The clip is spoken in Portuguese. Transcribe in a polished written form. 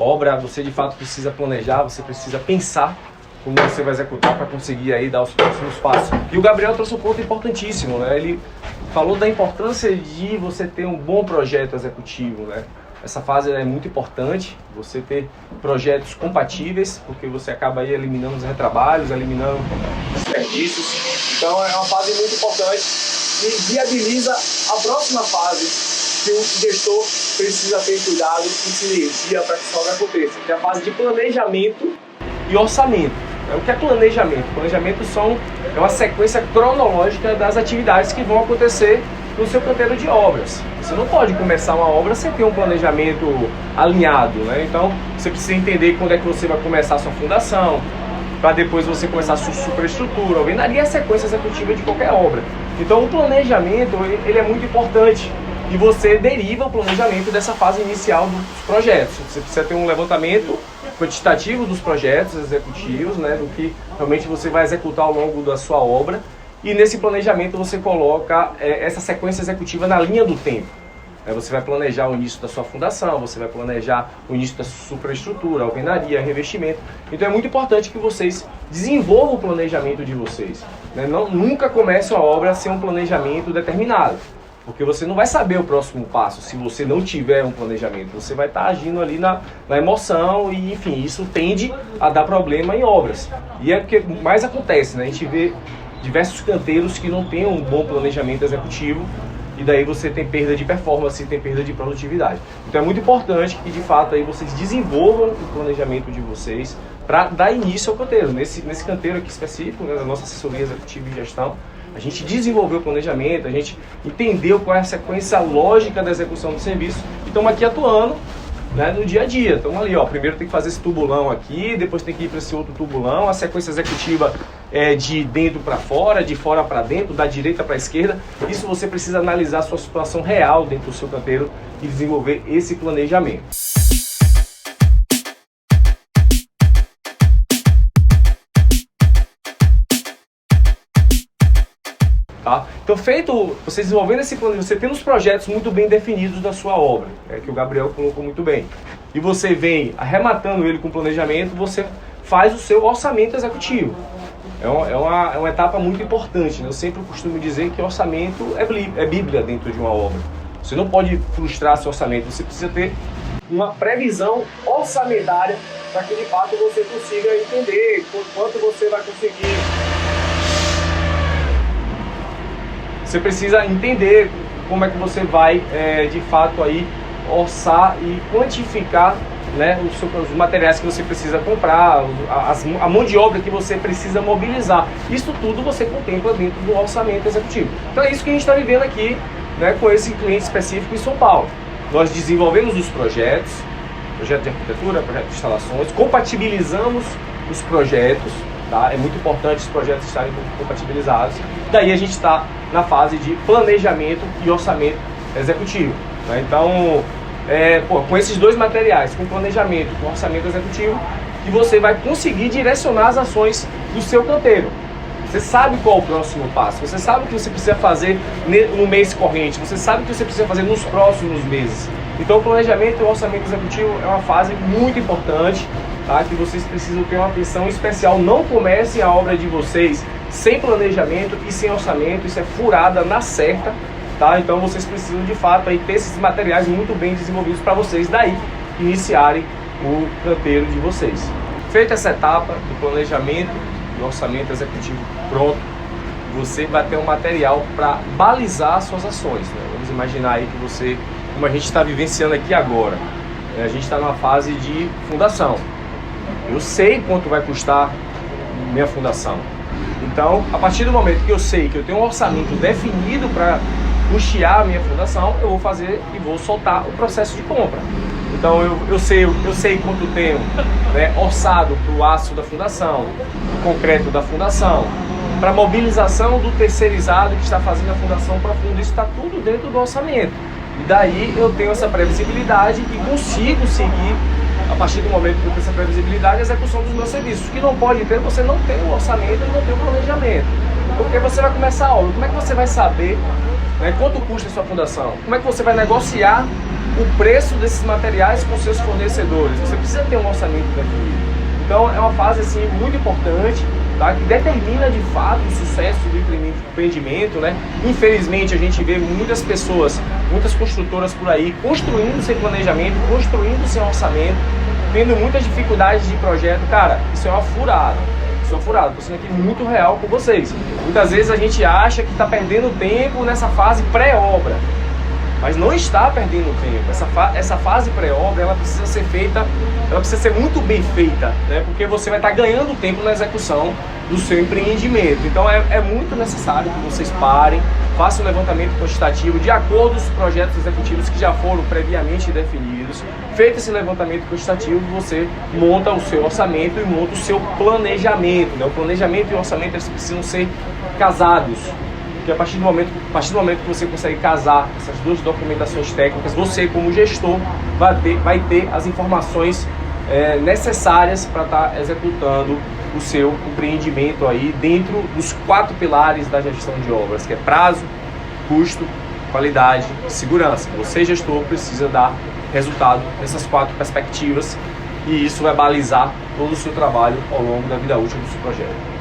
obra, você de fato precisa planejar, você precisa pensar como você vai executar para conseguir aí dar os próximos passos. E o Gabriel trouxe um ponto importantíssimo, né? Ele falou da importância de você ter um bom projeto executivo, né? Essa fase é muito importante, você ter projetos compatíveis, porque você acaba aí eliminando os retrabalhos, eliminando desperdícios. Então é uma fase muito importante e viabiliza a próxima fase que o gestor precisa ter cuidado e sinergia para que isso aconteça, que é a fase de planejamento e orçamento. O que é planejamento? Planejamento é uma sequência cronológica das atividades que vão acontecer no seu canteiro de obras. Você não pode começar uma obra sem ter um planejamento alinhado, né? Então, você precisa entender quando é que você vai começar a sua fundação, para depois você começar a sua superestrutura. A alvenaria é a sequência executiva de qualquer obra. Então, o planejamento ele é muito importante e você deriva o planejamento dessa fase inicial dos projetos. Você precisa ter um levantamento quantitativo dos projetos executivos, né, do que realmente você vai executar ao longo da sua obra. E nesse planejamento você coloca essa sequência executiva na linha do tempo. Você vai planejar o início da sua fundação, você vai planejar o início da sua superestrutura, alvenaria, revestimento. Então é muito importante que vocês desenvolvam o planejamento de vocês. Nunca comece uma obra sem um planejamento determinado, porque você não vai saber o próximo passo se você não tiver um planejamento. Você vai estar agindo ali na emoção e, enfim, isso tende a dar problema em obras. E é o que mais acontece, né? A gente vê diversos canteiros que não têm um bom planejamento executivo e daí você tem perda de performance, tem perda de produtividade. Então é muito importante que de fato aí vocês desenvolvam o planejamento de vocês para dar início ao canteiro. Nesse canteiro aqui específico, né, da nossa assessoria executiva e gestão, a gente desenvolveu o planejamento, a gente entendeu qual é a sequência lógica da execução do serviço e estamos aqui atuando, né, no dia a dia. Então ali, ó, primeiro tem que fazer esse tubulão aqui, depois tem que ir para esse outro tubulão. A sequência executiva é de dentro para fora, de fora para dentro, da direita para a esquerda. Isso você precisa analisar a sua situação real dentro do seu canteiro e desenvolver esse planejamento. Tá? Então, feito, você desenvolvendo esse planejamento, você tem os projetos muito bem definidos da sua obra, que o Gabriel colocou muito bem, e você vem arrematando ele com o planejamento, você faz o seu orçamento executivo. É uma etapa muito importante, né? Eu sempre costumo dizer que orçamento é Bíblia dentro de uma obra. Você não pode frustrar seu orçamento, você precisa ter uma previsão orçamentária para que de fato você consiga entender quanto você vai conseguir. Você precisa entender como é que você vai, de fato, aí, orçar e quantificar, né, os materiais que você precisa comprar, a mão de obra que você precisa mobilizar. Isso tudo você contempla dentro do orçamento executivo. Então é isso que a gente está vivendo aqui, né, com esse cliente específico em São Paulo. Nós desenvolvemos os projetos, projeto de arquitetura, projeto de instalações, compatibilizamos os projetos. Tá? É muito importante os projetos estarem compatibilizados. Daí a gente está na fase de planejamento e orçamento executivo. Né? Então, com esses dois materiais, com planejamento e com orçamento executivo, que você vai conseguir direcionar as ações do seu canteiro. Você sabe qual é o próximo passo, você sabe o que você precisa fazer no mês corrente, você sabe o que você precisa fazer nos próximos meses. Então, o planejamento e o orçamento executivo é uma fase muito importante, tá? Que vocês precisam ter uma atenção especial. Não comecem a obra de vocês sem planejamento e sem orçamento, isso é furada na certa, tá? Então vocês precisam de fato aí ter esses materiais muito bem desenvolvidos para vocês daí iniciarem o canteiro de vocês. Feita essa etapa do planejamento e orçamento executivo pronto, você vai ter um material para balizar suas ações, né? Vamos imaginar aí que você, como a gente está vivenciando aqui agora, a gente está numa fase de fundação. Eu sei quanto vai custar minha fundação. Então, a partir do momento que eu sei que eu tenho um orçamento definido para custear a minha fundação, eu vou fazer e vou soltar o processo de compra. Então, eu sei quanto tenho, né, orçado para o aço da fundação, o concreto da fundação, para a mobilização do terceirizado que está fazendo a fundação profunda. Isso está tudo dentro do orçamento. E daí eu tenho essa previsibilidade e consigo seguir, a partir do momento que eu tenho essa previsibilidade, a execução dos meus serviços. O que não pode ter, você não tem o orçamento e não tem o planejamento. Porque você vai começar a obra, como é que você vai saber, né, quanto custa a sua fundação? Como é que você vai negociar o preço desses materiais com seus fornecedores. Você precisa ter um orçamento definido. Então é uma fase assim muito importante, tá? Que determina de fato o sucesso do empreendimento, né? Infelizmente a gente vê muitas pessoas, muitas construtoras por aí construindo sem planejamento, construindo sem orçamento, tendo muitas dificuldades de projeto. Cara, isso é uma furada. Isso é uma furada. Estou sendo aqui muito real com vocês. Muitas vezes a gente acha que está perdendo tempo nessa fase pré-obra, mas não está perdendo tempo. Essa fase pré-obra, ela precisa ser feita, ela precisa ser muito bem feita, né? Porque você vai estar ganhando tempo na execução do seu empreendimento. Então é muito necessário que vocês parem, façam um levantamento quantitativo de acordo com os projetos executivos que já foram previamente definidos. Feito esse levantamento quantitativo, você monta o seu orçamento e monta o seu planejamento, né? O planejamento e o orçamento, eles precisam ser casados. Porque a partir do momento que você consegue casar essas duas documentações técnicas, você como gestor vai ter as informações necessárias para estar executando o seu empreendimento aí dentro dos 4 pilares da gestão de obras, que é prazo, custo, qualidade e segurança. Você, gestor, precisa dar resultado nessas 4 perspectivas e isso vai balizar todo o seu trabalho ao longo da vida útil do seu projeto.